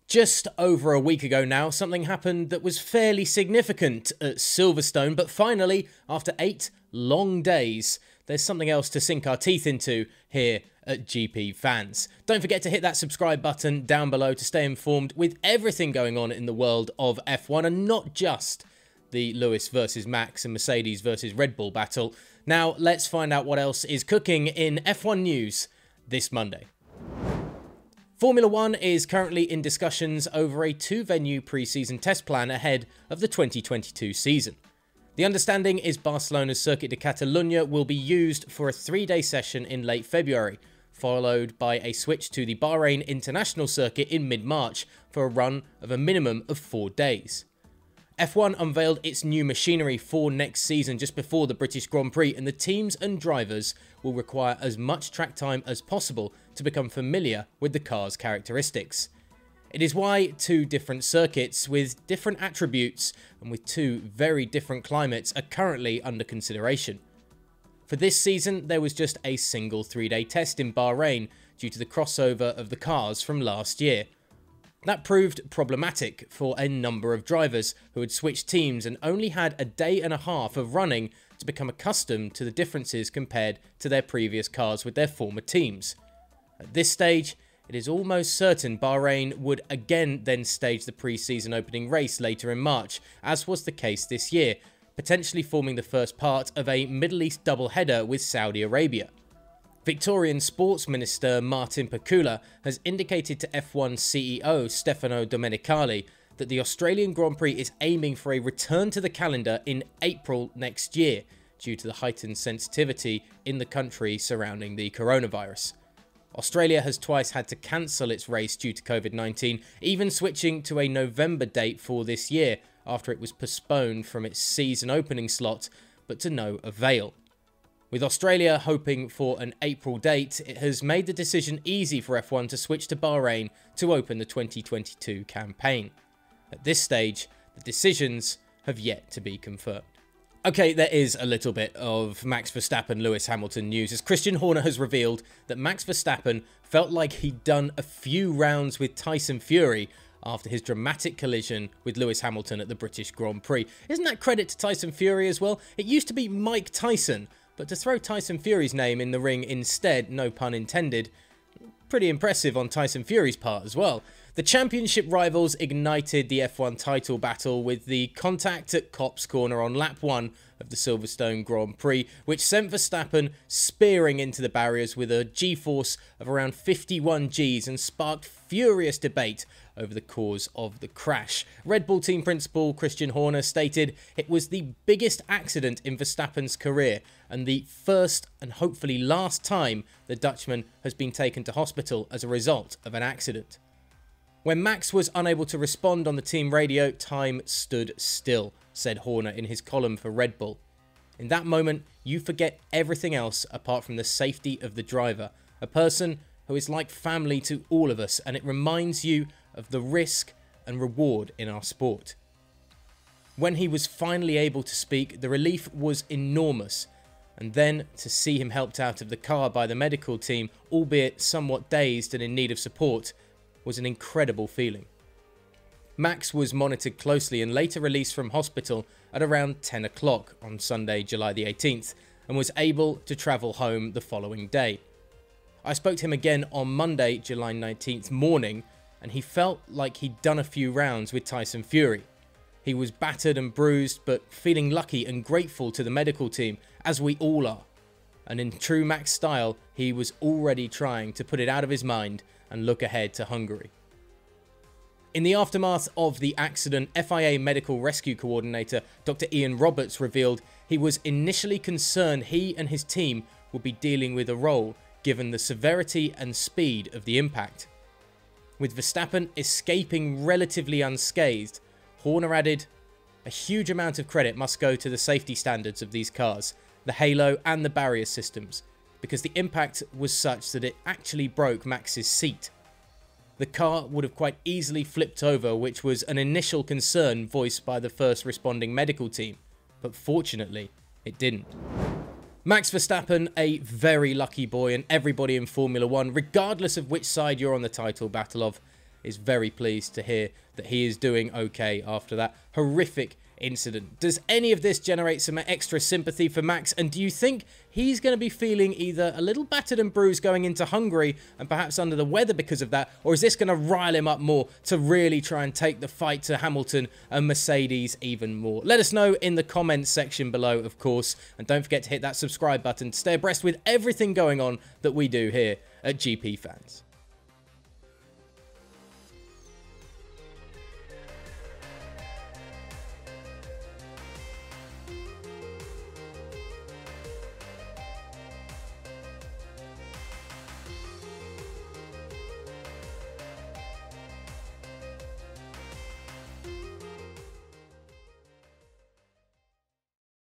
Just over a week ago now, something happened that was fairly significant at Silverstone, but finally, after 8 long days, there's something else to sink our teeth into here at GPFans. Don't forget to hit that subscribe button down below to stay informed with everything going on in the world of F1, and not just the Lewis versus Max and Mercedes versus Red Bull battle. Now, let's find out what else is cooking in F1 news this Monday. Formula 1 is currently in discussions over a 2-venue pre-season test plan ahead of the 2022 season. The understanding is Barcelona's Circuit de Catalunya will be used for a 3-day session in late February, followed by a switch to the Bahrain International Circuit in mid-March for a run of a minimum of 4 days. F1 unveiled its new machinery for next season just before the British Grand Prix, and the teams and drivers will require as much track time as possible to become familiar with the car's characteristics. It is why 2 different circuits with different attributes and with 2 very different climates are currently under consideration. For this season, there was just a single 3-day test in Bahrain due to the crossover of the cars from last year. That proved problematic for a number of drivers who had switched teams and only had a day and a half of running to become accustomed to the differences compared to their previous cars with their former teams. At this stage, it is almost certain Bahrain would again then stage the pre-season opening race later in March, as was the case this year, potentially forming the first part of a Middle East doubleheader with Saudi Arabia. Victorian Sports Minister Martin Pakula has indicated to F1 CEO Stefano Domenicali that the Australian Grand Prix is aiming for a return to the calendar in April next year due to the heightened sensitivity in the country surrounding the coronavirus. Australia has twice had to cancel its race due to COVID-19, even switching to a November date for this year after it was postponed from its season opening slot, but to no avail. With Australia hoping for an April date, it has made the decision easy for F1 to switch to Bahrain to open the 2022 campaign. At this stage, the decisions have yet to be confirmed. Okay, there is a little bit of Max Verstappen Lewis Hamilton news, as Christian Horner has revealed that Max Verstappen felt like he'd done a few rounds with Tyson Fury after his dramatic collision with Lewis Hamilton at the British Grand Prix. Isn't that credit to Tyson Fury as well? It used to be Mike Tyson, but to throw Tyson Fury's name in the ring instead, no pun intended, pretty impressive on Tyson Fury's part as well. The championship rivals ignited the F1 title battle with the contact at Copse Corner on lap 1 of the Silverstone Grand Prix, which sent Verstappen spearing into the barriers with a G-force of around 51 Gs and sparked furious debate over the cause of the crash. Red Bull team principal Christian Horner stated it was the biggest accident in Verstappen's career and the first and hopefully last time the Dutchman has been taken to hospital as a result of an accident. When Max was unable to respond on the team radio, time stood still, said Horner in his column for Red Bull. In that moment, you forget everything else apart from the safety of the driver, a person who is like family to all of us, and it reminds you of the risk and reward in our sport. When he was finally able to speak, the relief was enormous, and then to see him helped out of the car by the medical team, albeit somewhat dazed and in need of support, was an incredible feeling. Max was monitored closely and later released from hospital at around 10 o'clock on Sunday, July the 18th, and was able to travel home the following day. I spoke to him again on Monday, July 19th morning, and he felt like he'd done a few rounds with Tyson Fury. He was battered and bruised, but feeling lucky and grateful to the medical team, as we all are. And in true Max style, he was already trying to put it out of his mind and look ahead to Hungary. In the aftermath of the accident, FIA Medical Rescue Coordinator Dr. Ian Roberts revealed he was initially concerned he and his team would be dealing with a role given the severity and speed of the impact. With Verstappen escaping relatively unscathed, Horner added, "A huge amount of credit must go to the safety standards of these cars, the halo and the barrier systems, because the impact was such that it actually broke Max's seat. The car would have quite easily flipped over, which was an initial concern voiced by the first responding medical team, but fortunately it didn't." Max Verstappen, a very lucky boy, and everybody in Formula 1, regardless of which side you're on the title battle of, is very pleased to hear that he is doing okay after that horrific incident. Does any of this generate some extra sympathy for Max? And do you think he's going to be feeling either a little battered and bruised going into Hungary and perhaps under the weather because of that? Or is this going to rile him up more to really try and take the fight to Hamilton and Mercedes even more? Let us know in the comments section below, of course. And don't forget to hit that subscribe button to stay abreast with everything going on that we do here at GP Fans.